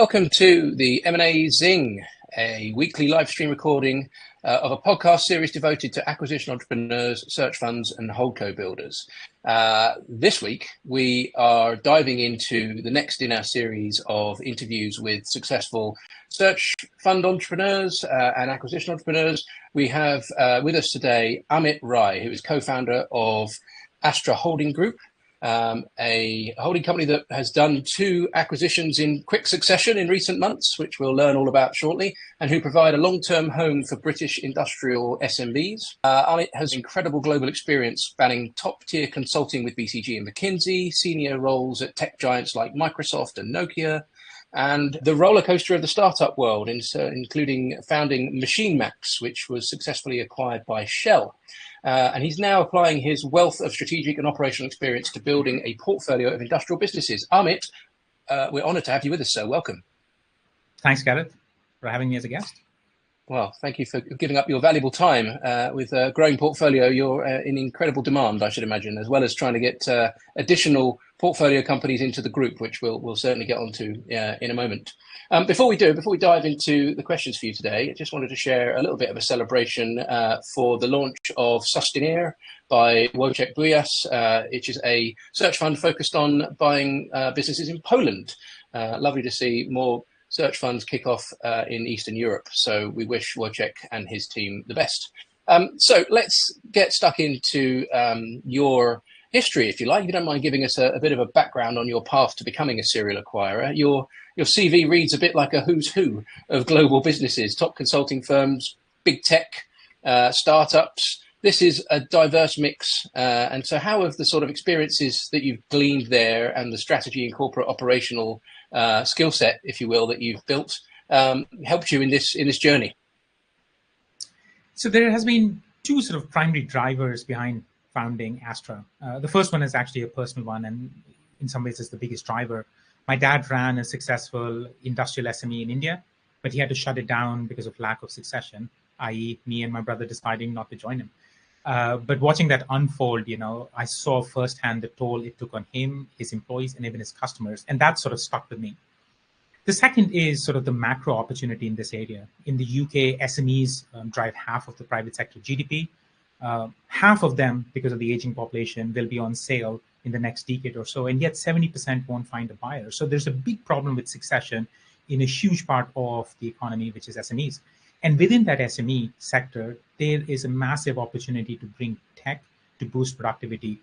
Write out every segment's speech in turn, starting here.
welcome to the M&A Zing, a weekly live stream recording of a podcast series devoted to acquisition entrepreneurs, search funds, and holdco builders. This week, we are diving into the next in our series of interviews with successful search fund entrepreneurs and acquisition entrepreneurs. We have with us today Amit Rai, who is co-founder of Astra Holding Group, a holding company that has done 2 acquisitions in quick succession in recent months, which we'll learn all about shortly, and who provide a long-term home for British industrial SMEs. Amit has incredible global experience spanning top-tier consulting with BCG and McKinsey, senior roles at tech giants like Microsoft and Nokia, and the roller coaster of the startup world, including founding Machine Max, which was successfully acquired by Shell. And he's now applying his wealth of strategic and operational experience to building a portfolio of industrial businesses. Amit, we're honoured to have you with us, so welcome. Thanks, Gareth, for having me as a guest. Well, thank you for giving up your valuable time. With a growing portfolio, you're in incredible demand, I should imagine, as well as trying to get additional portfolio companies into the group, which we'll certainly get onto in a moment. Before we dive into the questions for you today, I just wanted to share a little bit of a celebration for the launch of Sustainir by Wojciech Bujas, which is a search fund focused on buying businesses in Poland. Lovely to see more search funds kick off in Eastern Europe. So we wish Wojciech and his team the best. So let's get stuck into your history, if you like. If you don't mind giving us a bit of a background on your path to becoming a serial acquirer. Your CV reads a bit like a who's who of global businesses, top consulting firms, big tech, startups. This is a diverse mix. And so how have the sort of experiences that you've gleaned there and the strategy and corporate operational skill set, if you will, that you've built helped you in this journey? So there has been 2 sort of primary drivers behind founding Astra. The first one is actually a personal one, and in some ways is the biggest driver. My dad ran a successful industrial SME in India, but he had to shut it down because of lack of succession, i.e. me and my brother deciding not to join him. But watching that unfold, I saw firsthand the toll it took on him, his employees, and even his customers. And that sort of stuck with me. The second is sort of the macro opportunity in this area. In the UK, SMEs drive half of the private sector GDP. Half of them, because of the aging population, will be on sale in the next decade or so. And yet 70% won't find a buyer. So there's a big problem with succession in a huge part of the economy, which is SMEs. And within that SME sector, there is a massive opportunity to bring tech to boost productivity.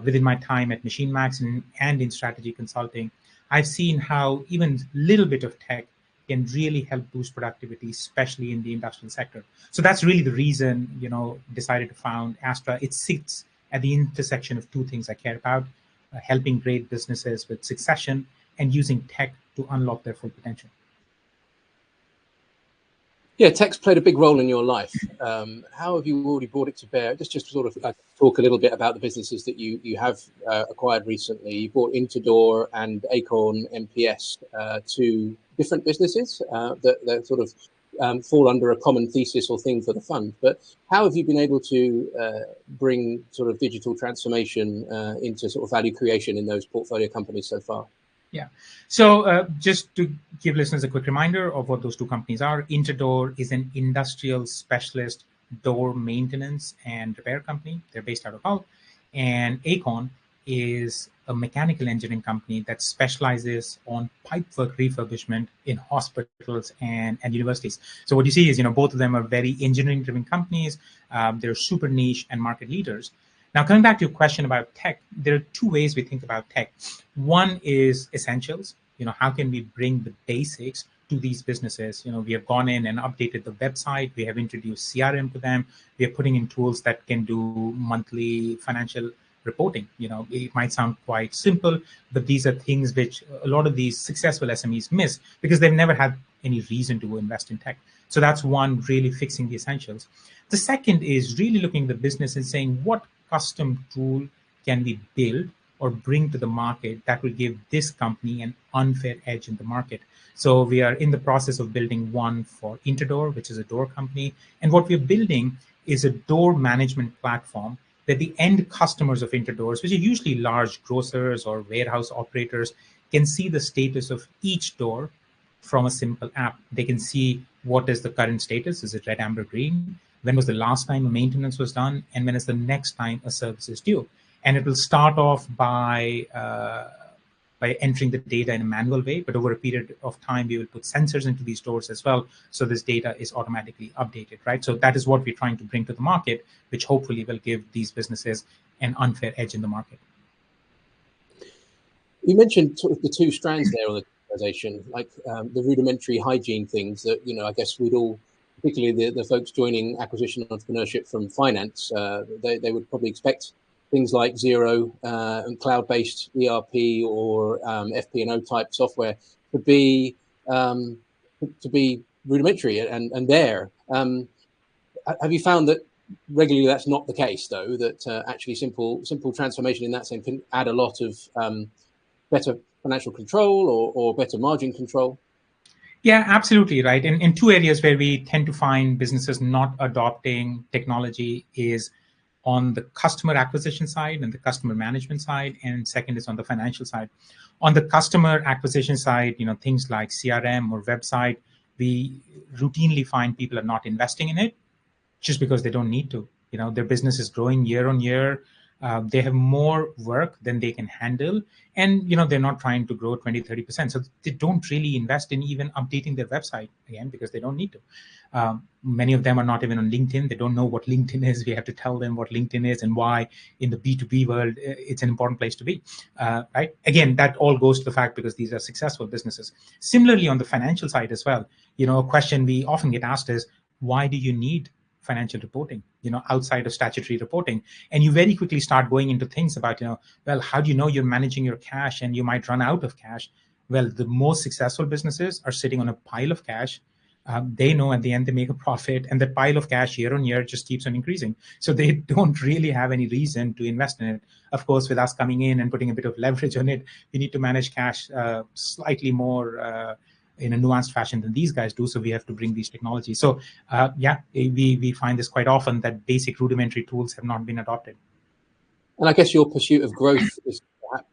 Within my time at Machine Max and in strategy consulting, I've seen how even a little bit of tech can really help boost productivity, especially in the industrial sector. So that's really the reason, decided to found Astra. It sits at the intersection of 2 things I care about, helping great businesses with succession and using tech to unlock their full potential. Yeah, tech's played a big role in your life. How have you already brought it to bear? Just sort of talk a little bit about the businesses that you have acquired recently. You bought IntoDoor and Acorn NPS, 2 different businesses that sort of fall under a common thesis or theme for the fund. But how have you been able to bring sort of digital transformation into sort of value creation in those portfolio companies so far? Yeah. So just to give listeners a quick reminder of what those 2 companies are, IntoDoor is an industrial specialist door maintenance and repair company. They're based out of Hull. And Acorn is a mechanical engineering company that specializes on pipe-work refurbishment in hospitals and universities. So what you see is, both of them are very engineering-driven companies. They're super niche and market leaders. Now, coming back to your question about tech, there are 2 ways we think about tech. One is essentials. How can we bring the basics to these businesses? We have gone in and updated the website. We have introduced CRM to them. We are putting in tools that can do monthly financial reporting. It might sound quite simple, but these are things which a lot of these successful SMEs miss because they've never had any reason to invest in tech. So that's one, really fixing the essentials. The second is really looking at the business and saying, what custom tool can we build or bring to the market that will give this company an unfair edge in the market? So we are in the process of building one for IntoDoor, which is a door company. And what we're building is a door management platform that the end customers of IntoDoors, which are usually large grocers or warehouse operators, can see the status of each door from a simple app. They can see what is the current status. Is it red, amber, green? When was the last time a maintenance was done? And when is the next time a service is due? And it will start off by entering the data in a manual way, but over a period of time, we will put sensors into these doors as well. So this data is automatically updated, right? So that is what we're trying to bring to the market, which hopefully will give these businesses an unfair edge in the market. You mentioned sort of the two strands there on the digitization, like the rudimentary hygiene things that, I guess we'd all, particularly the folks joining acquisition entrepreneurship from finance, they would probably expect things like Zero and cloud-based ERP or FP&O type software to be rudimentary and there. Have you found that regularly that's not the case, though? That actually simple transformation in that sense can add a lot of better financial control or better margin control? Yeah, absolutely right. In two areas where we tend to find businesses not adopting technology is on the customer acquisition side and the customer management side, and second is on the financial side. On the customer acquisition side, things like CRM or website, we routinely find people are not investing in it just because they don't need to. Their business is growing year on year. They have more work than they can handle. And, they're not trying to grow 20, 30%. So they don't really invest in even updating their website, again, because they don't need to. Many of them are not even on LinkedIn. They don't know what LinkedIn is. We have to tell them what LinkedIn is and why in the B2B world, it's an important place to be, right? Again, that all goes to the fact because these are successful businesses. Similarly, on the financial side as well, a question we often get asked is, why do you need financial reporting, outside of statutory reporting? And you very quickly start going into things about, well, how do you know you're managing your cash and you might run out of cash? Well, the most successful businesses are sitting on a pile of cash. They know at the end they make a profit, and that pile of cash year on year just keeps on increasing. So they don't really have any reason to invest in it. Of course, with us coming in and putting a bit of leverage on it, we need to manage cash slightly more in a nuanced fashion than these guys do. So we have to bring these technologies. So we find this quite often that basic rudimentary tools have not been adopted. And I guess your pursuit of growth is perhaps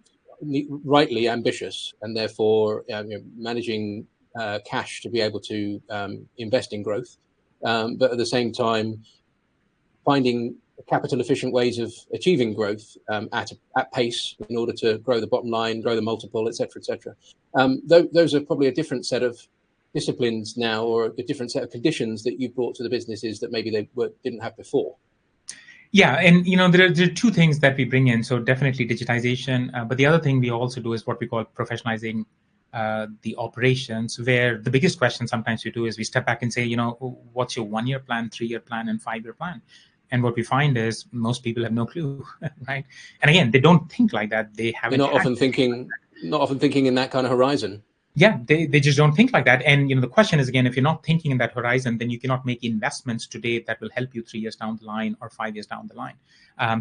rightly ambitious, and therefore managing cash to be able to invest in growth, but at the same time finding capital efficient ways of achieving growth at pace in order to grow the bottom line, grow the multiple, et cetera. Those are probably a different set of disciplines now, or a different set of conditions that you've brought to the businesses that maybe they didn't have before. Yeah, and there are two things that we bring in. So definitely digitization, but the other thing we also do is what we call professionalizing the operations, where the biggest question sometimes we do is we step back and say, what's your 1-year plan, 3-year plan, and 5-year plan? And what we find is most people have no clue, right? And again, they don't think like that. They haven't. Not often thinking in that kind of horizon. Yeah, they just don't think like that. And the question is, again, if you're not thinking in that horizon, then you cannot make investments today that will help you 3 years down the line or 5 years down the line.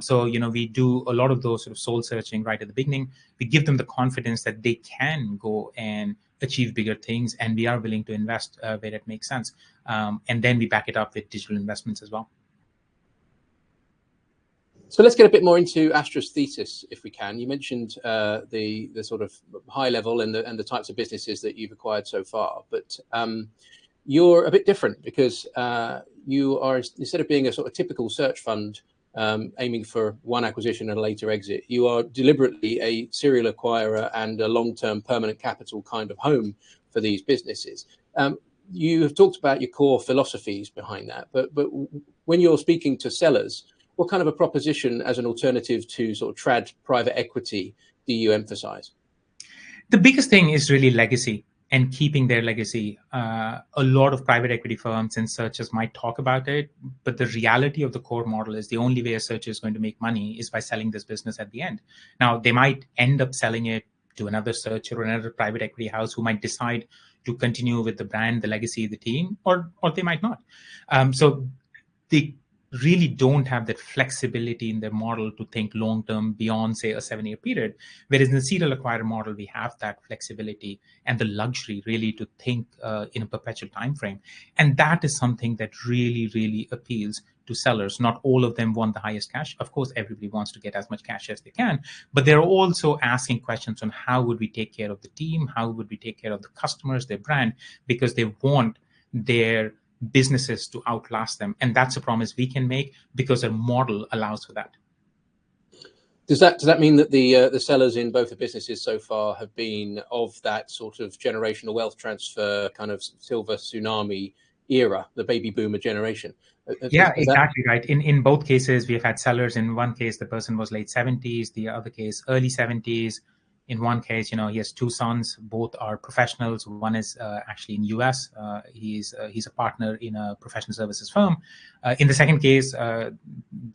So we do a lot of those sort of soul searching right at the beginning. We give them the confidence that they can go and achieve bigger things, and we are willing to invest where it makes sense. And then we back it up with digital investments as well. So let's get a bit more into Astra's thesis, if we can. You mentioned the sort of high level and the types of businesses that you've acquired so far, but you're a bit different because you are, instead of being a sort of typical search fund aiming for one acquisition and a later exit, you are deliberately a serial acquirer and a long-term permanent capital kind of home for these businesses. You have talked about your core philosophies behind that, but when you're speaking to sellers, what kind of a proposition as an alternative to sort of trad private equity do you emphasize? The biggest thing is really legacy and keeping their legacy. A lot of private equity firms and searchers might talk about it, but the reality of the core model is the only way a searcher is going to make money is by selling this business at the end. Now, they might end up selling it to another searcher or another private equity house who might decide to continue with the brand, the legacy, the team, or they might not. So the really don't have that flexibility in their model to think long term beyond, say, a 7-year period. Whereas in the serial acquirer model, we have that flexibility and the luxury really to think in a perpetual time frame. And that is something that really, really appeals to sellers. Not all of them want the highest cash. Of course, everybody wants to get as much cash as they can, but they're also asking questions on how would we take care of the team? How would we take care of the customers, their brand? Because they want their businesses to outlast them. And that's a promise we can make because our model allows for that. Does that mean that the sellers in both the businesses so far have been of that sort of generational wealth transfer kind of silver tsunami era, the baby boomer generation? Yeah, exactly right. In both cases, we have had sellers. In one case, the person was late 70s, the other case, early 70s. In one case, he has 2 sons. Both are professionals. One is actually in US. He's a partner in a professional services firm. In the second case, the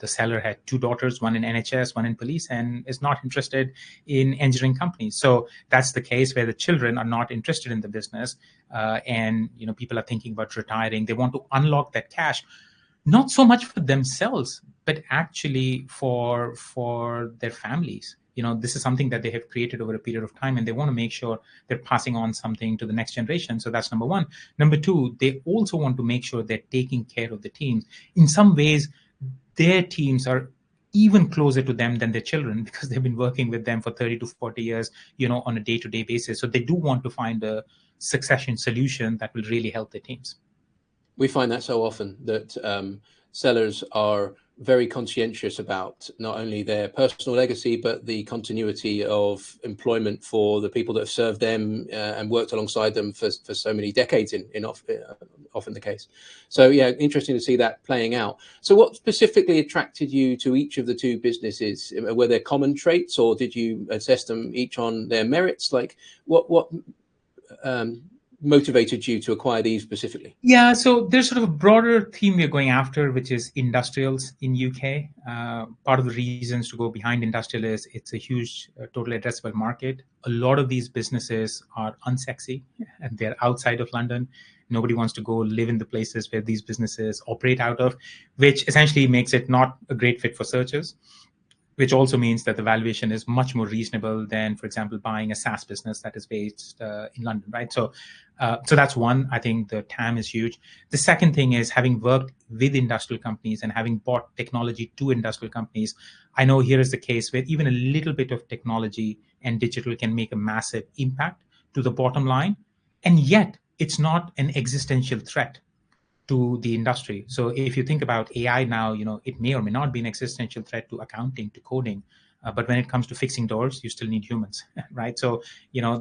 seller had 2 daughters, one in NHS, one in police, and is not interested in engineering companies. So that's the case where the children are not interested in the business, and people are thinking about retiring. They want to unlock that cash, not so much for themselves, but actually for their families. This is something that they have created over a period of time, and they want to make sure they're passing on something to the next generation. So that's number one. Number two, they also want to make sure they're taking care of the teams. In some ways, their teams are even closer to them than their children because they've been working with them for 30 to 40 years, on a day-to-day basis. So they do want to find a succession solution that will really help their teams. We find that so often that sellers are very conscientious about not only their personal legacy, but the continuity of employment for the people that have served them and worked alongside them for so many decades often the case. So yeah, interesting to see that playing out. So what specifically attracted you to each of the 2 businesses? Were there common traits, or did you assess them each on their merits? Like what motivated you to acquire these specifically? Yeah, so there's sort of a broader theme we're going after, which is industrials in UK. Part of the reasons to go behind industrial is it's a huge total addressable market. A lot of these businesses are unsexy and they're outside of London. Nobody wants to go live in the places where these businesses operate out of, which essentially makes it not a great fit for searchers, which also means that the valuation is much more reasonable than, for example, buying a SaaS business that is based in London, right? So that's one. I think the TAM is huge. The second thing is, having worked with industrial companies and having bought technology to industrial companies, I know here is the case where even a little bit of technology and digital can make a massive impact to the bottom line. And yet it's not an existential threat to the industry. So if you think about AI now, it may or may not be an existential threat to accounting, to coding, but when it comes to fixing doors, you still need humans, right? So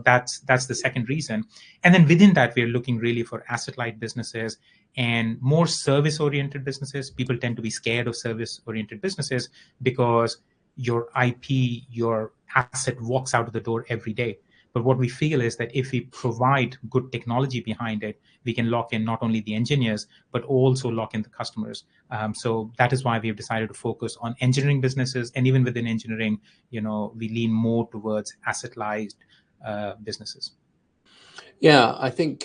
that's the second reason. And then within that, we're looking really for asset-light businesses and more service-oriented businesses. People tend to be scared of service-oriented businesses because your IP, your asset walks out of the door every day. But what we feel is that if we provide good technology behind it, we can lock in not only the engineers, but also lock in the customers. So that is why we've decided to focus on engineering businesses. And even within engineering, we lean more towards asset-light businesses. Yeah, I think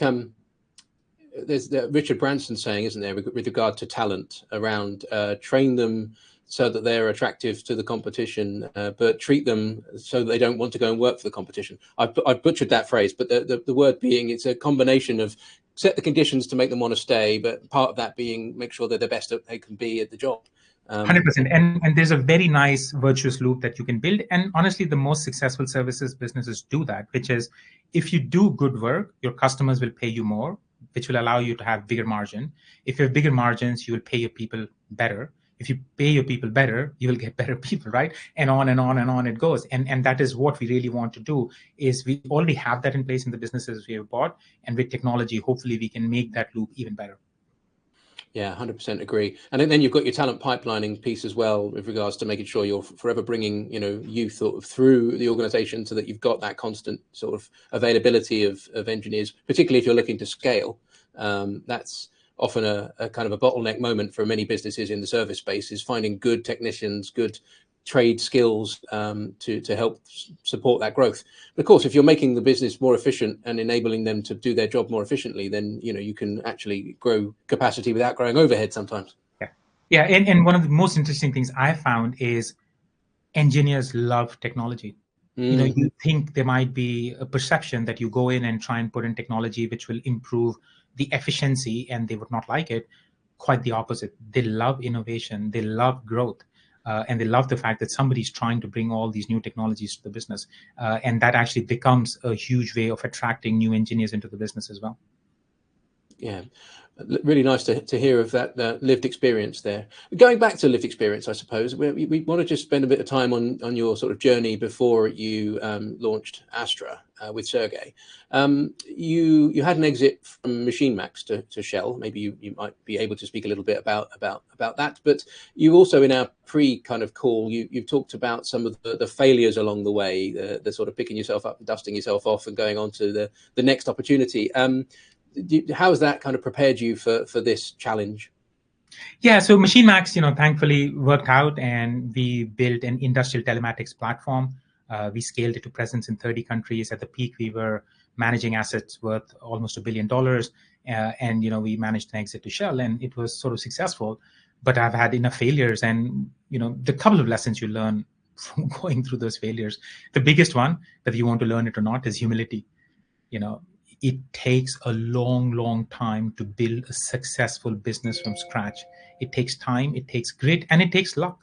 there's the Richard Branson saying, isn't there, with regard to talent around train them so that they're attractive to the competition, but treat them so that they don't want to go and work for the competition. I've butchered that phrase, but the word being, it's a combination of set the conditions to make them want to stay, but part of that being make sure they're the best that they can be at the job. 100%. And there's a very nice virtuous loop that you can build. And honestly, the most successful services businesses do that, which is if you do good work, your customers will pay you more, which will allow you to have bigger margin. If you have bigger margins, you will pay your people better. If you pay your people better, you will get better people, right? And on and on and on it goes. And that is what we really want to do, is we already have that in place in the businesses we have bought. And with technology, hopefully we can make that loop even better. Yeah, 100% agree. And then you've got your talent pipelining piece as well, with regards to making sure you're forever bringing, youth through the organization so that you've got that constant sort of availability of engineers, particularly if you're looking to scale. That's often a kind of a bottleneck moment for many businesses in the service space, is finding good technicians, good trade skills to help support that growth. But of course, if you're making the business more efficient and enabling them to do their job more efficiently, then you can actually grow capacity without growing overhead sometimes. Yeah, Yeah, and one of the most interesting things I found is engineers love technology. You think there might be a perception that you go in and try and put in technology which will improve the efficiency, and they would not like it. Quite the opposite. They love innovation, they love growth, and they love the fact that somebody's trying to bring all these new technologies to the business, and that actually becomes a huge way of attracting new engineers into the business as well. Yeah, really nice to hear of that lived experience there. Going back to lived experience, I suppose we want to just spend a bit of time on your sort of journey before you launched Astra with Sergey. You had an exit from Machine Max to Shell. Maybe you might be able to speak a little bit about that. But you also, in our pre kind of call, you've talked about some of the failures along the way, the sort of picking yourself up and dusting yourself off and going on to the next opportunity. How has that kind of prepared you for this challenge? Yeah, so Machine Max, thankfully worked out, and we built an industrial telematics platform. We scaled it to presence in 30 countries. At the peak, we were managing assets worth almost $1 billion, and we managed an exit to Shell, and it was sort of successful. But I've had enough failures, and the couple of lessons you learn from going through those failures. The biggest one, whether you want to learn it or not, is humility. It takes a long time to build a successful business from scratch. It takes time, it takes grit, and it takes luck.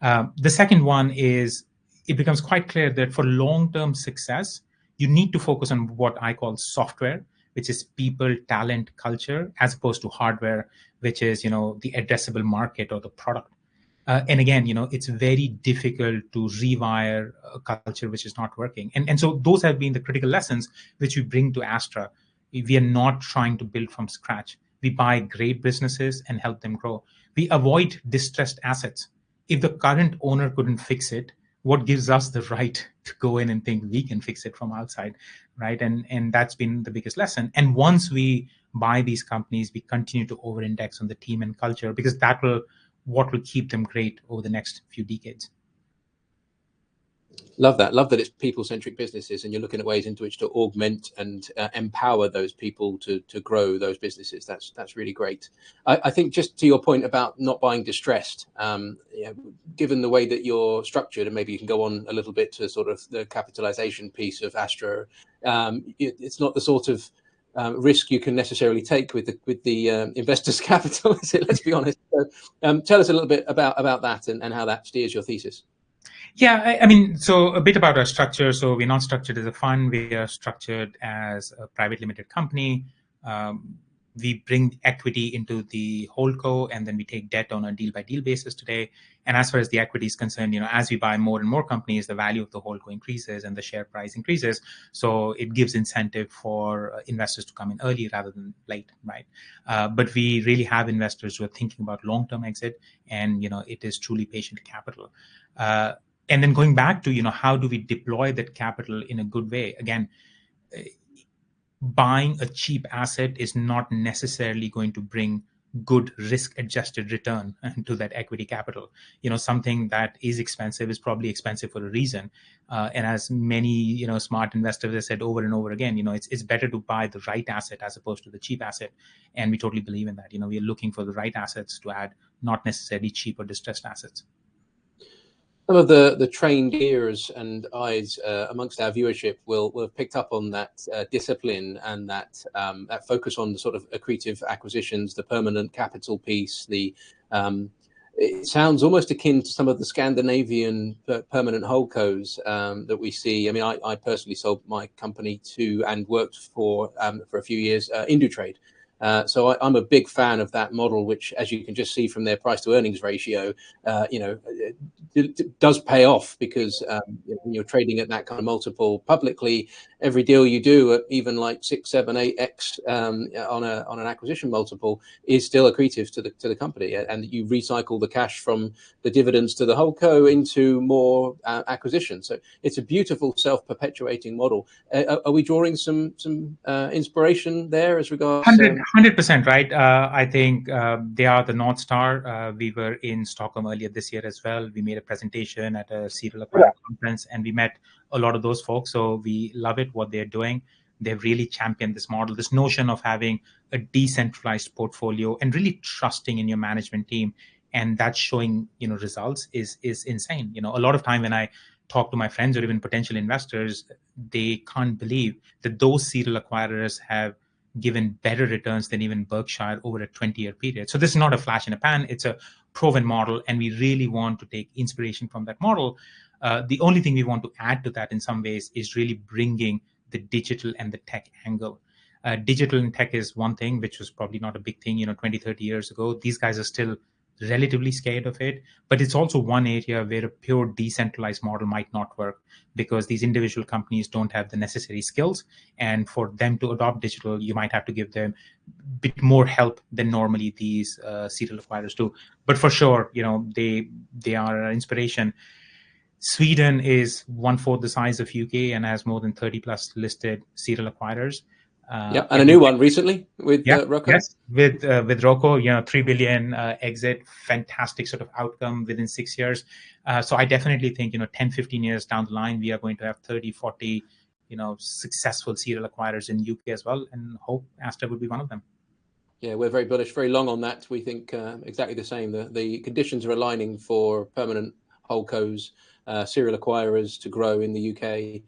The second one is, it becomes quite clear that for long-term success, you need to focus on what I call software, which is people, talent, culture, as opposed to hardware, which is the addressable market or the product. And again, it's very difficult to rewire a culture which is not working. And so those have been the critical lessons which we bring to Astra. We are not trying to build from scratch. We buy great businesses and help them grow. We avoid distressed assets. If the current owner couldn't fix it, what gives us the right to go in and think we can fix it from outside, right? And that's been the biggest lesson. And once we buy these companies, we continue to over-index on the team and culture, because what will keep them great over the next few decades. Love that it's people-centric businesses, and you're looking at ways into which to augment and empower those people to grow those businesses. That's really great. I think, just to your point about not buying distressed, given the way that you're structured, and maybe you can go on a little bit to sort of the capitalization piece of Astra, it's not the sort of risk you can necessarily take with the investors' capital, is it? Let's be honest. So, tell us a little bit about that and how that steers your thesis. Yeah, I mean, so a bit about our structure. So we're not structured as a fund. We are structured as a private limited company. We bring equity into the holdco, and then we take debt on a deal-by-deal basis today. And as far as the equity is concerned, as we buy more and more companies, the value of the holdco increases and the share price increases. So it gives incentive for investors to come in early rather than late, right? But we really have investors who are thinking about long-term exit, and it is truly patient capital. And then going back to how do we deploy that capital in a good way? Again, buying a cheap asset is not necessarily going to bring good risk-adjusted return to that equity capital. Something that is expensive is probably expensive for a reason. And as many smart investors have said over and over again, it's better to buy the right asset as opposed to the cheap asset. And we totally believe in that. We are looking for the right assets to add, not necessarily cheap or distressed assets. Some of the trained ears and eyes amongst our viewership will have picked up on that discipline and that focus on the sort of accretive acquisitions, the permanent capital piece. It sounds almost akin to some of the Scandinavian permanent holdcos that we see. I mean, I personally sold my company to and worked for a few years, Indutrade. So I'm a big fan of that model, which, as you can just see from their price to earnings ratio, it does pay off, because when you're trading at that kind of multiple publicly, every deal you do at even like 6, 7, 8x on an acquisition multiple is still accretive to the company, and you recycle the cash from the dividends to the holdco into more acquisitions. So it's a beautiful self-perpetuating model. Are we drawing some inspiration there as regards? 100%, right? I think they are the North Star. We were in Stockholm earlier this year as well. We made a presentation at a serial acquirer conference, and we met a lot of those folks. So we love it, what they're doing. They've really championed this model, this notion of having a decentralized portfolio and really trusting in your management team and that's showing, results is insane. A lot of time when I talk to my friends or even potential investors, they can't believe that those serial acquirers have given better returns than even Berkshire over a 20-year period. So this is not a flash in a pan, it's a proven model, and we really want to take inspiration from that model. The only thing we want to add to that in some ways is really bringing the digital and the tech angle. Digital and tech is one thing, which was probably not a big thing, 20, 30 years ago. These guys are still relatively scared of it, but it's also one area where a pure decentralized model might not work because these individual companies don't have the necessary skills. And for them to adopt digital, you might have to give them a bit more help than normally these serial acquirers do. But for sure, they are an inspiration. Sweden is 1/4 the size of UK and has more than 30 plus listed serial acquirers. Yeah, and a new one recently with Rocco. Yes, with Rocco, 3 billion exit, fantastic sort of outcome within 6 years. So I definitely think 10, 15 years down the line, we are going to have 30, 40, successful serial acquirers in UK as well, and hope Astra would be one of them. Yeah, we're very bullish, very long on that. We think exactly the same. The conditions are aligning for permanent holdcos, serial acquirers to grow in the UK.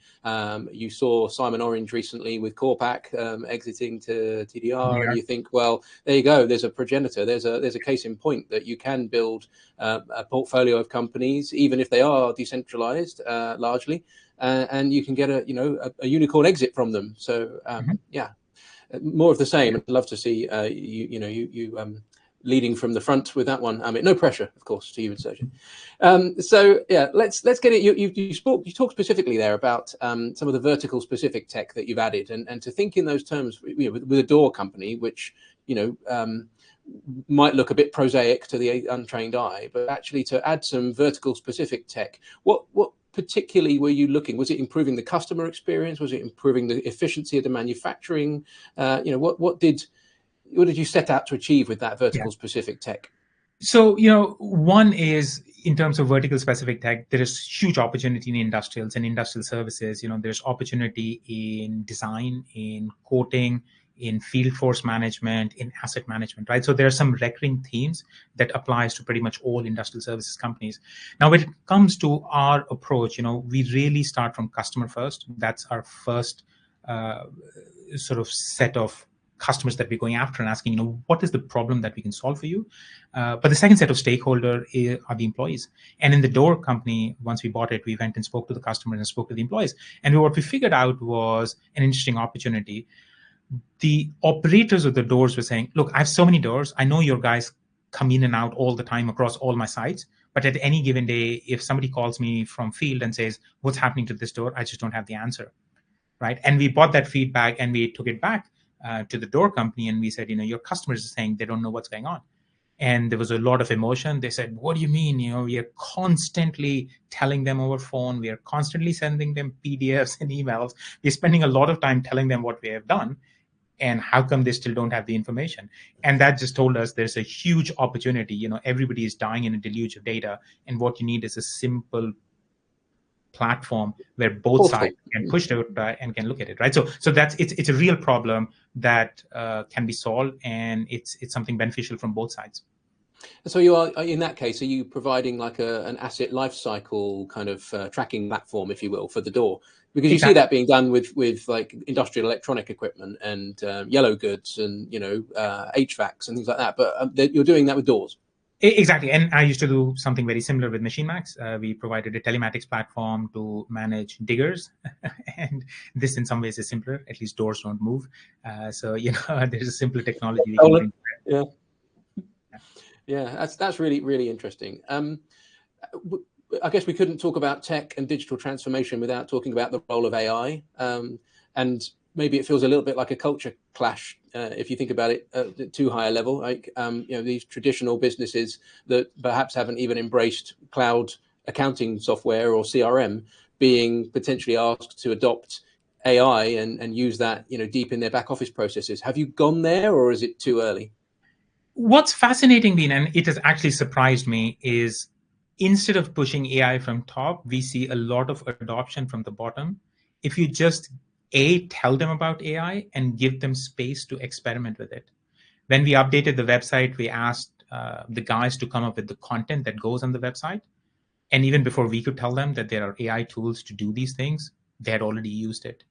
You saw Simon Orange recently with Corpac exiting to TDR, and you think, well, there you go. There's a progenitor. There's a case in point that you can build a portfolio of companies, even if they are decentralized largely, and you can get a unicorn exit from them. So yeah, more of the same. I'd love to see you leading from the front with that one. I mean, no pressure, of course, to you and Sergey. So yeah, let's get it. You talked specifically there about some of the vertical specific tech that you've added, and to think in those terms, with a door company, which might look a bit prosaic to the untrained eye, but actually to add some vertical specific tech. What particularly were you looking? Was it improving the customer experience? Was it improving the efficiency of the manufacturing? What did you set out to achieve with that vertical specific tech? So, one is in terms of vertical specific tech, there is huge opportunity in industrials and industrial services. There's opportunity in design, in quoting, in field force management, in asset management, right? So there are some recurring themes that applies to pretty much all industrial services companies. Now, when it comes to our approach, we really start from customer first. That's our first sort of set of customers that we're going after and asking, what is the problem that we can solve for you? But the second set of stakeholder are the employees. And in the door company, once we bought it, we went and spoke to the customers and spoke to the employees. And what we figured out was an interesting opportunity. The operators of the doors were saying, look, I have so many doors. I know your guys come in and out all the time across all my sites. But at any given day, if somebody calls me from field and says, what's happening to this door? I just don't have the answer, right? And we bought that feedback and we took it back to the door company, and we said, your customers are saying they don't know what's going on. And there was a lot of emotion. They said, what do you mean? We are constantly telling them over phone. We are constantly sending them PDFs and emails. We're spending a lot of time telling them what we have done. And how come they still don't have the information? And that just told us there's a huge opportunity. Everybody is dying in a deluge of data. And what you need is a simple platform where both sides can push it and can look at it, right? So it's a real problem that can be solved, and it's something beneficial from both sides. So you are, in that case, are you providing like an asset lifecycle kind of tracking platform, if you will, for the door? Because you see that being done with like industrial electronic equipment and yellow goods and HVACs and things like that, but you're doing that with doors. Exactly. And I used to do something very similar with MachineMax. We provided a telematics platform to manage diggers. And this in some ways is simpler. At least doors don't move. So, there's a simpler technology we can bring. Yeah. Yeah, that's really, really interesting. I guess we couldn't talk about tech and digital transformation without talking about the role of AI. And maybe it feels a little bit like a culture clash if you think about it at too high a level. Like these traditional businesses that perhaps haven't even embraced cloud accounting software or CRM being potentially asked to adopt AI and use that deep in their back office processes. Have you gone there, or is it too early? What's fascinating, Dean, and it has actually surprised me, is instead of pushing AI from top, we see a lot of adoption from the bottom. If you just tell them about AI and give them space to experiment with it. When we updated the website, we asked the guys to come up with the content that goes on the website. And even before we could tell them that there are AI tools to do these things, they had already used it.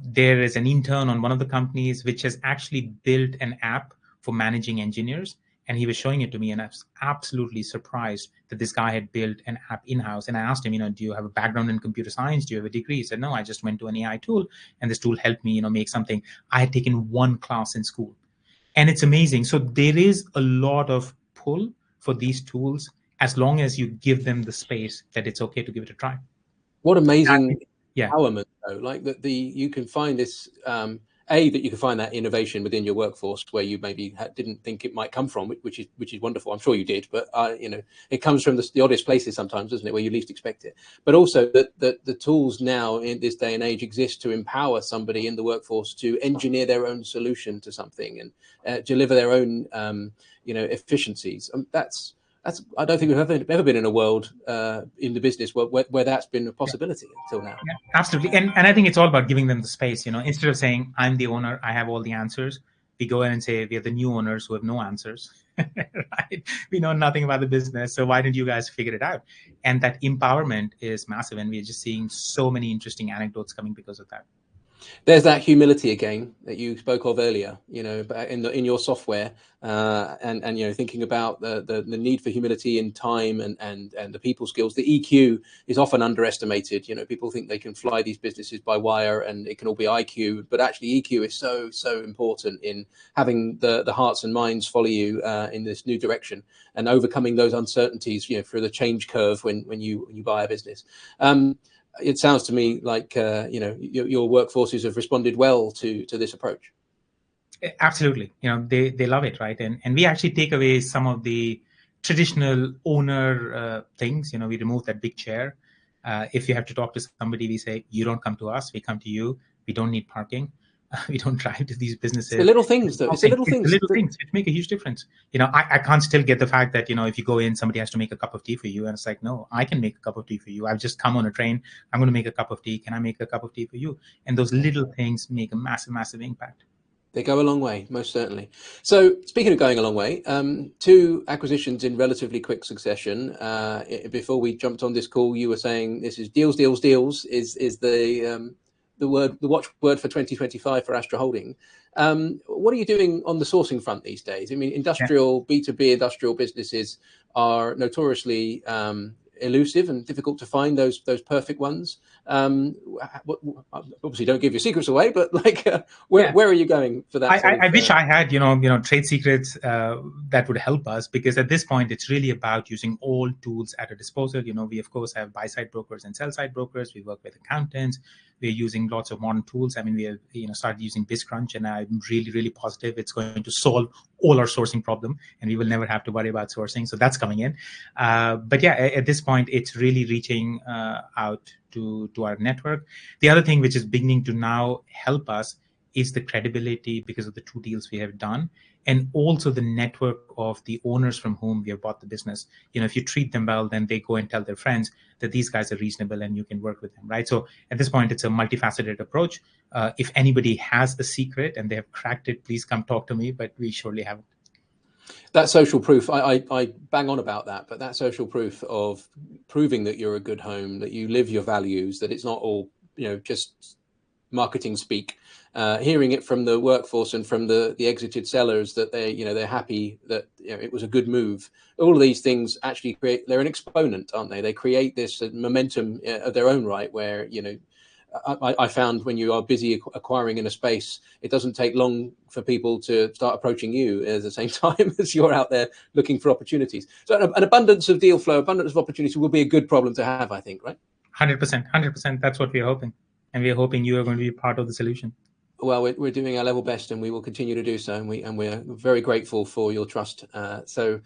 There is an intern on one of the companies which has actually built an app for managing engineers. And he was showing it to me, and I was absolutely surprised that this guy had built an app in-house. And I asked him, do you have a background in computer science? Do you have a degree? He said, no, I just went to an AI tool, and this tool helped me, make something. I had taken one class in school. And it's amazing. So there is a lot of pull for these tools as long as you give them the space that it's okay to give it a try. What amazing empowerment, though, like that you can find this, that you can find that innovation within your workforce where you maybe didn't think it might come from, which is wonderful. I'm sure you did, but it comes from the oddest places sometimes, doesn't it, where you least expect it. But also that the tools now in this day and age exist to empower somebody in the workforce to engineer their own solution to something and deliver their own efficiencies. I don't think we've ever been in a world in the business where that's been a possibility until now. Yeah, absolutely. And I think it's all about giving them the space. Instead of saying, I'm the owner, I have all the answers, we go in and say, we are the new owners who have no answers. Right? We know nothing about the business. So why didn't you guys figure it out? And that empowerment is massive. And we're just seeing so many interesting anecdotes coming because of that. There's that humility again that you spoke of earlier, in your software, and thinking about the need for humility in time and the people skills. The EQ is often underestimated. People think they can fly these businesses by wire and it can all be IQ, but actually EQ is so important in having the hearts and minds follow you in this new direction and overcoming those uncertainties, through the change curve when you buy a business. It sounds to me like your workforces have responded well to this approach. Absolutely, they love it, right? And we actually take away some of the traditional owner things. We remove that big chair. If you have to talk to somebody, we say, you don't come to us, we come to you. We don't need parking. We don't drive to these businesses. It's the little things, though. It's the little things. It make a huge difference. I can't still get the fact that, if you go in, somebody has to make a cup of tea for you. And it's like, no, I can make a cup of tea for you. I've just come on a train. I'm going to make a cup of tea. Can I make a cup of tea for you? And those little things make a massive, massive impact. They go a long way, most certainly. So speaking of going a long way, 2 acquisitions in relatively quick succession. Before we jumped on this call, you were saying this is deals is the watchword for 2025 for Astra Holding. What are you doing on the sourcing front these days? I mean, B2B industrial businesses are notoriously elusive and difficult to find those perfect ones. Obviously, don't give your secrets away, but where are you going for that? I wish I had trade secrets that would help us, because at this point it's really about using all tools at our disposal. We of course have buy-side brokers and sell-side brokers. We work with accountants. We're using lots of modern tools. I mean, we have started using BizCrunch, and I'm really, really positive it's going to solve all our sourcing problem, and we will never have to worry about sourcing. So that's coming in. But yeah, at this point, it's really reaching out to our network. The other thing which is beginning to now help us is the credibility because of the 2 deals we have done, and also the network of the owners from whom we have bought the business. If you treat them well, then they go and tell their friends that these guys are reasonable and you can work with them, right? So at this point, it's a multifaceted approach. If anybody has a secret and they have cracked it, please come talk to me, but we surely haven't. That social proof, I bang on about that, but that social proof of proving that you're a good home, that you live your values, that it's not all, just marketing speak, hearing it from the workforce and from the exited sellers that they're happy that it was a good move. All of these things actually they're an exponent, aren't they? They create this momentum of their own right, where I found when you are busy acquiring in a space, it doesn't take long for people to start approaching you at the same time as you're out there looking for opportunities. So an abundance of deal flow, abundance of opportunity will be a good problem to have, I think, right? 100%. That's what we're hoping. And we're hoping you are going to be part of the solution. Well, we're doing our level best, and we will continue to do so. And we're very grateful for your trust. So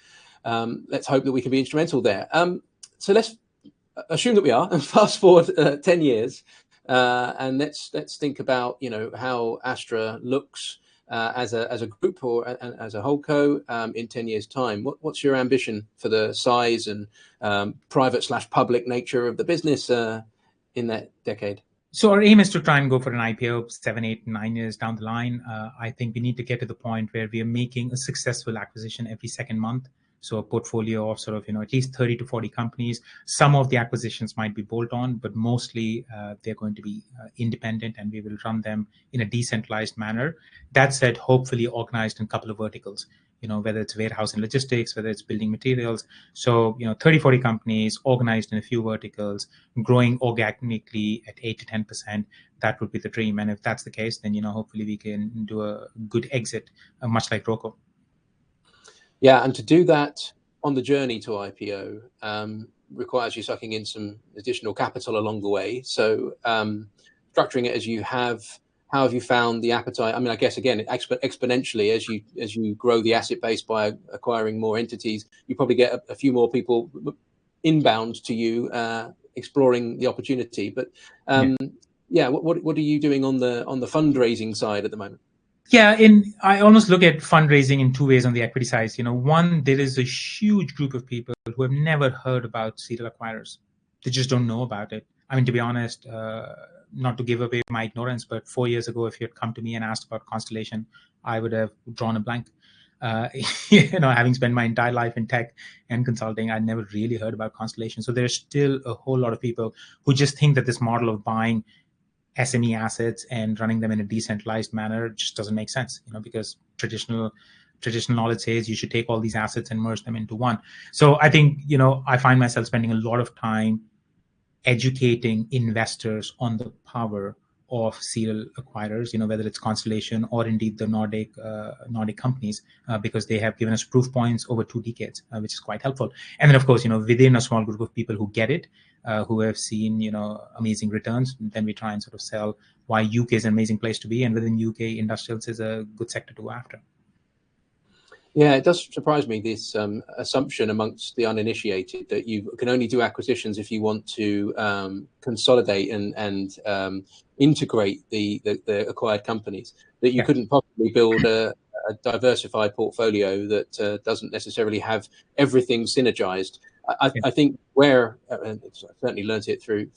let's hope that we can be instrumental there. So let's assume that we are, and fast forward 10 years. And let's think about how Astra looks as a group or as a holdco in 10 years' time. What's your ambition for the size and private/public nature of the business in that decade? So our aim is to try and go for an IPO 7, 8, 9 years down the line. I think we need to get to the point where we are making a successful acquisition every second month. So a portfolio of sort of, at least 30 to 40 companies. Some of the acquisitions might be bolt-on, but mostly they're going to be independent, and we will run them in a decentralized manner. That said, hopefully organized in a couple of verticals, whether it's warehouse and logistics, whether it's building materials. So, 30, 40 companies organized in a few verticals, growing organically at 8 to 10%. That would be the dream. And if that's the case, then, hopefully we can do a good exit, much like Rocco. Yeah, and to do that on the journey to IPO requires you sucking in some additional capital along the way. So structuring it as you have, how have you found the appetite? I mean, I guess, again, exponentially, as you grow the asset base by acquiring more entities, you probably get a few more people inbound to you exploring the opportunity. But what are you doing on the fundraising side at the moment? Yeah, I almost look at fundraising in two ways on the equity side. One, there is a huge group of people who have never heard about serial acquirers. They just don't know about it. I mean, to be honest, not to give away my ignorance, but 4 years ago, if you had come to me and asked about Constellation, I would have drawn a blank. Having spent my entire life in tech and consulting, I never really heard about Constellation. So there's still a whole lot of people who just think that this model of buying SME assets and running them in a decentralized manner just doesn't make sense, because traditional knowledge says you should take all these assets and merge them into one. So I think, I find myself spending a lot of time educating investors on the power of serial acquirers, whether it's Constellation or indeed the Nordic companies, because they have given us proof points over 2 decades, which is quite helpful. And then, of course, within a small group of people who get it, who have seen, amazing returns, then we try and sort of sell why UK is an amazing place to be, and within UK, industrials is a good sector to go after. Yeah, it does surprise me, this assumption amongst the uninitiated that you can only do acquisitions if you want to consolidate and integrate the acquired companies, that you couldn't possibly build a diversified portfolio that doesn't necessarily have everything synergized. I think where, and I certainly learned it through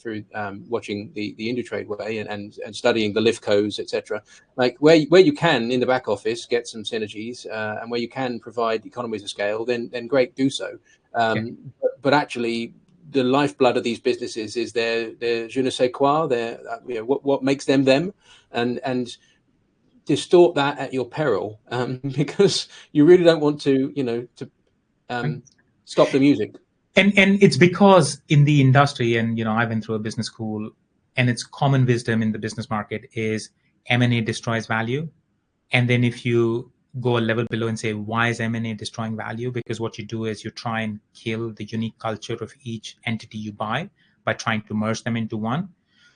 watching the Indutrade way and studying the Lifcos, etc. Like where you can in the back office get some synergies and where you can provide economies of scale, then great, do so. But actually, the lifeblood of these businesses is their je ne sais quoi, their what makes them, and distort that at your peril, because you really don't want to stop the music. And it's because in the industry, and I went through a business school, and it's common wisdom in the business market is M&A destroys value. And then if you go a level below and say, why is M&A destroying value? Because what you do is you try and kill the unique culture of each entity you buy by trying to merge them into one.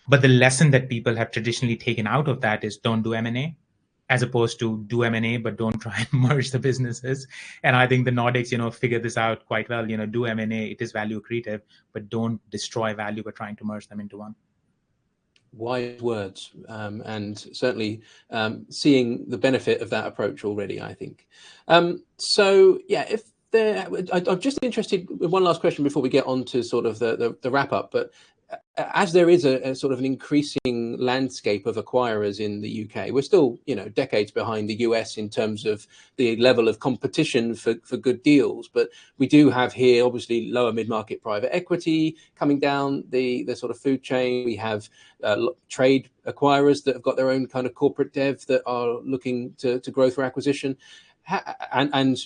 But the lesson that people have traditionally taken out of that is don't do M&A, as opposed to do M&A, but don't try and merge the businesses. And I think the Nordics, figure this out quite well. Do M&A, it is value accretive, but don't destroy value by trying to merge them into one. Wise words, and certainly seeing the benefit of that approach already, I think. So, yeah, I'm just interested in one last question before we get on to sort of the wrap up, but as there is a sort of an increasing landscape of acquirers in the UK, we're still, decades behind the US in terms of the level of competition for good deals. But we do have here, obviously, lower mid-market private equity coming down the sort of food chain. We have trade acquirers that have got their own kind of corporate dev that are looking to grow through acquisition. And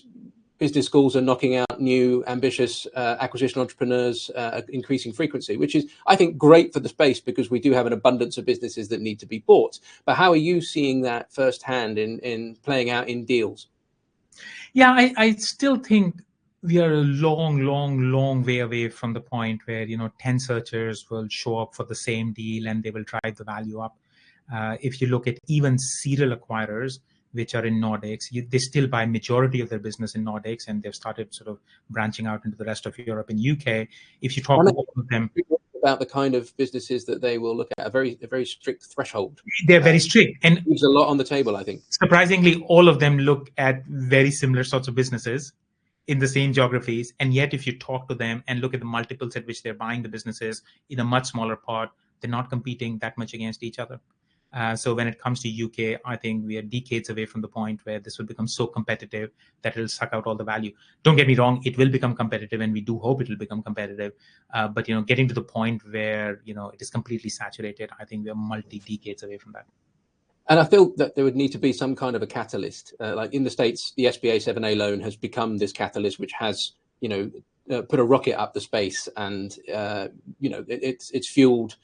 business schools are knocking out new, ambitious acquisition entrepreneurs, increasing frequency, which is, I think, great for the space because we do have an abundance of businesses that need to be bought. But how are you seeing that firsthand in playing out in deals? Yeah, I still think we are a long way away from the point where, 10 searchers will show up for the same deal and they will drive the value up. If you look at even serial acquirers, which are in Nordics, they still buy majority of their business in Nordics, and they've started sort of branching out into the rest of Europe and UK. If you talk to all of them about the kind of businesses that they will look at, a very strict threshold. They're very strict, and leaves a lot on the table, I think. Surprisingly, all of them look at very similar sorts of businesses in the same geographies, and yet if you talk to them and look at the multiples at which they're buying the businesses in a much smaller part, They're not competing that much against each other. So when it comes to UK, I think we are decades away from the point where this will become so competitive that it'll suck out all the value. Don't get me wrong, it will become competitive, and we do hope it will become competitive. But getting to the point where it is completely saturated, I think we are multi-decades away from that. And I feel that there would need to be some kind of a catalyst. Like in the States, the SBA 7A loan has become this catalyst, which has put a rocket up the space, and it's fueled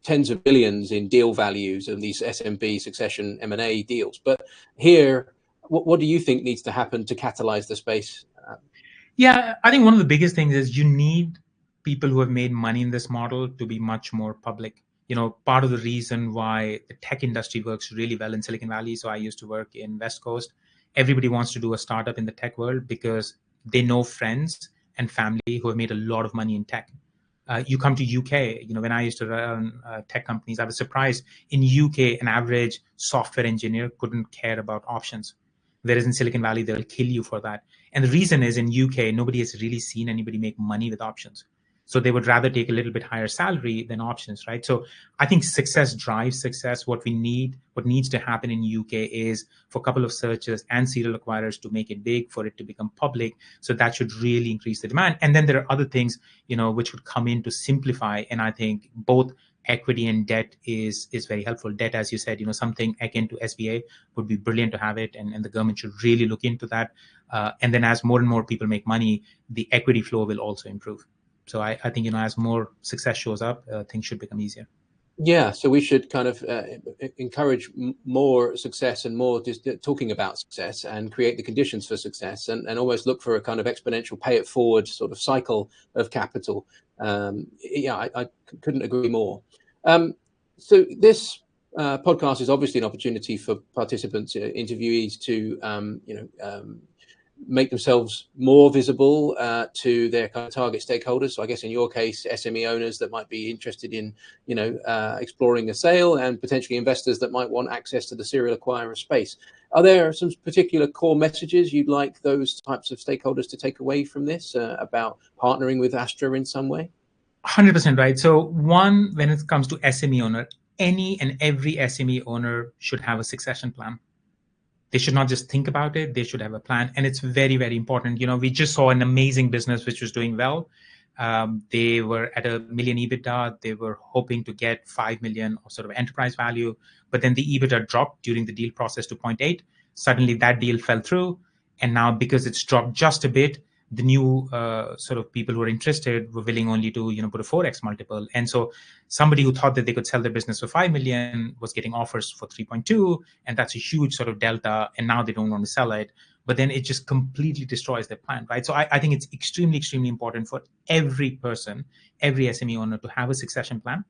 tens of billions in deal values of these SMB succession M&A deals. But here, what do you think needs to happen to catalyze the space? Yeah, I think one of the biggest things is you need people who have made money in this model to be much more public. Part of the reason why the tech industry works really well in Silicon Valley, so I used to work in West Coast, everybody wants to do a startup in the tech world because they know friends and family who have made a lot of money in tech. You come to UK, when I used to run tech companies, I was surprised. In UK, an average software engineer couldn't care about options. Whereas in Silicon Valley, they'll kill you for that. And the reason is in UK, nobody has really seen anybody make money with options. So they would rather take a little bit higher salary than options, right? So I think success drives success. What needs to happen in UK is for a couple of searchers and serial acquirers to make it big, for it to become public. So that should really increase the demand. And then there are other things, which would come in to simplify. And I think both equity and debt is very helpful. Debt, as you said, something akin to SBA would be brilliant to have it. And the government should really look into that. And then as more and more people make money, the equity flow will also improve. So I think, as more success shows up, things should become easier. Yeah, so we should kind of encourage more success and more just talking about success and create the conditions for success, and almost look for a kind of exponential pay it forward sort of cycle of capital. I couldn't agree more. So this podcast is obviously an opportunity for participants, interviewees to make themselves more visible to their kind of target stakeholders. So I guess in your case, SME owners that might be interested in, exploring a sale, and potentially investors that might want access to the serial acquirer space. Are there some particular core messages you'd like those types of stakeholders to take away from this about partnering with Astra in some way? 100% right. So one, when it comes to SME owner, any and every SME owner should have a succession plan. They should not just think about it, they should have a plan. And it's very, very important. We just saw an amazing business which was doing well. They were at $1 million EBITDA. They were hoping to get 5 million of sort of enterprise value, but then the EBITDA dropped during the deal process to 0.8. Suddenly that deal fell through. And now because it's dropped just a bit, the new sort of people who are interested were willing only to put a 4x multiple. And so somebody who thought that they could sell their business for 5 million was getting offers for 3.2, and that's a huge sort of delta. And now they don't want to sell it, but then it just completely destroys their plan, right? So I think it's extremely, extremely important for every person, every SME owner to have a succession plan.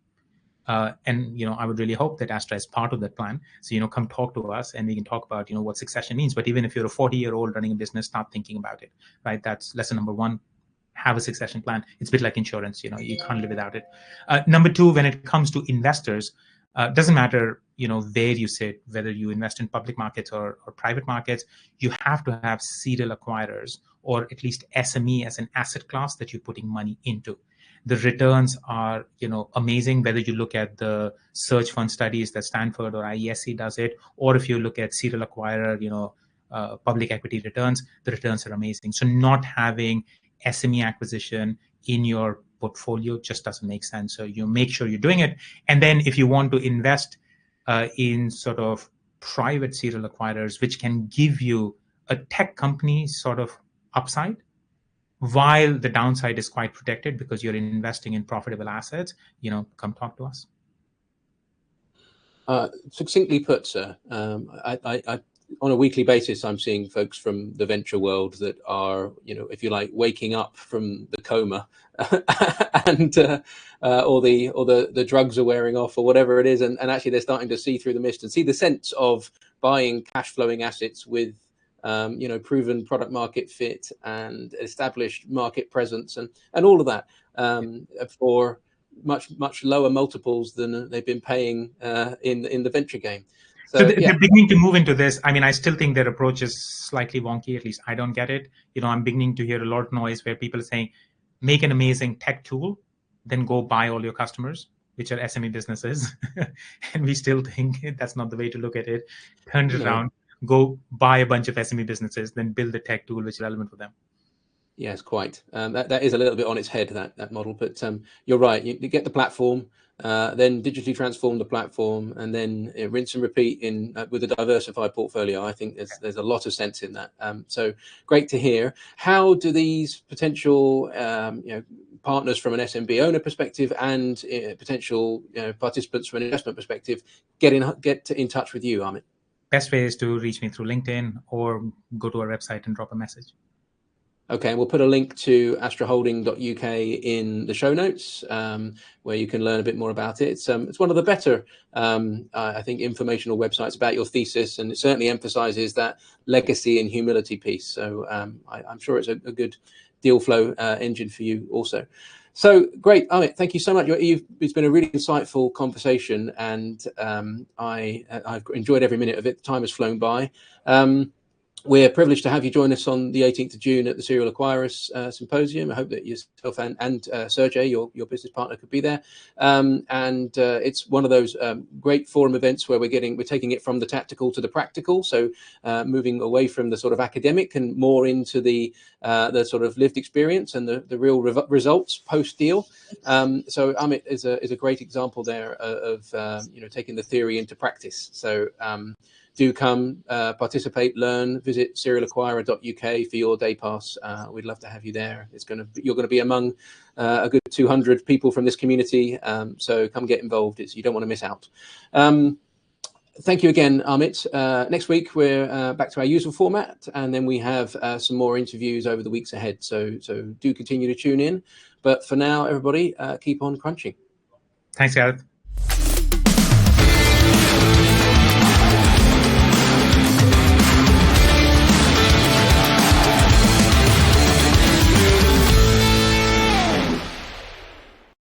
And I would really hope that Astra is part of that plan. So come talk to us, and we can talk about what succession means. But even if you're a 40-year-old running a business, start thinking about it, right? That's lesson number one. Have a succession plan. It's a bit like insurance. You can't live without it. Number two, when it comes to investors, doesn't matter where you sit, whether you invest in public markets or private markets, you have to have serial acquirers, or at least SME as an asset class that you're putting money into. The returns are, amazing, whether you look at the search fund studies that Stanford or IESC does it, or if you look at serial acquirer, public equity returns, the returns are amazing. So not having SME acquisition in your portfolio just doesn't make sense. So you make sure you're doing it. And then if you want to invest in sort of private serial acquirers, which can give you a tech company sort of upside, while the downside is quite protected because you're investing in profitable assets, come talk to us. Succinctly put, sir, I on a weekly basis, I'm seeing folks from the venture world that are, if you like, waking up from the coma, and or the drugs are wearing off or whatever it is, and actually they're starting to see through the mist and see the sense of buying cash flowing assets with proven product market fit and established market presence and all of that for much lower multiples than they've been paying in the venture game. So they're beginning to move into this. I mean, I still think their approach is slightly wonky. At least I don't get it. I'm beginning to hear a lot of noise where people are saying, make an amazing tech tool, then go buy all your customers. which are SME businesses. And we still think that's not the way to look at it. Turn it around, go buy a bunch of SME businesses, then build the tech tool which is relevant for them. Yes, quite. That is a little bit on its head, that model. But you're right. You get the platform, then digitally transform the platform, and then rinse and repeat with a diversified portfolio. I think there's a lot of sense in that. So great to hear. How do these potential partners from an SMB owner perspective and potential participants from an investment perspective get in touch with you, Amit? Best way is to reach me through LinkedIn or go to our website and drop a message. Okay, we'll put a link to astraholding.uk in the show notes, where you can learn a bit more about it. It's one of the better, I think, informational websites about your thesis, and it certainly emphasises that legacy and humility piece. So I'm sure it's a good deal flow engine for you also. So great, Amit, thank you so much. It's been a really insightful conversation, and I've enjoyed every minute of it. Time has flown by. We're privileged to have you join us on the 18th of June at the Serial Acquirers Symposium. I hope that yourself and Sergey, your business partner, could be there. It's one of those great forum events where we're taking it from the tactical to the practical. So moving away from the sort of academic and more into the sort of lived experience and the real results post deal. So Amit is a great example there of taking the theory into practice. So do come, participate, learn, visit serialacquirer.uk for your day pass. We'd love to have you there. You're going to be among a good 200 people from this community. So come get involved. You don't want to miss out. Thank you again, Amit. Next week, we're back to our usual format, and then we have some more interviews over the weeks ahead. So do continue to tune in. But for now, everybody, keep on crunching. Thanks, Gareth.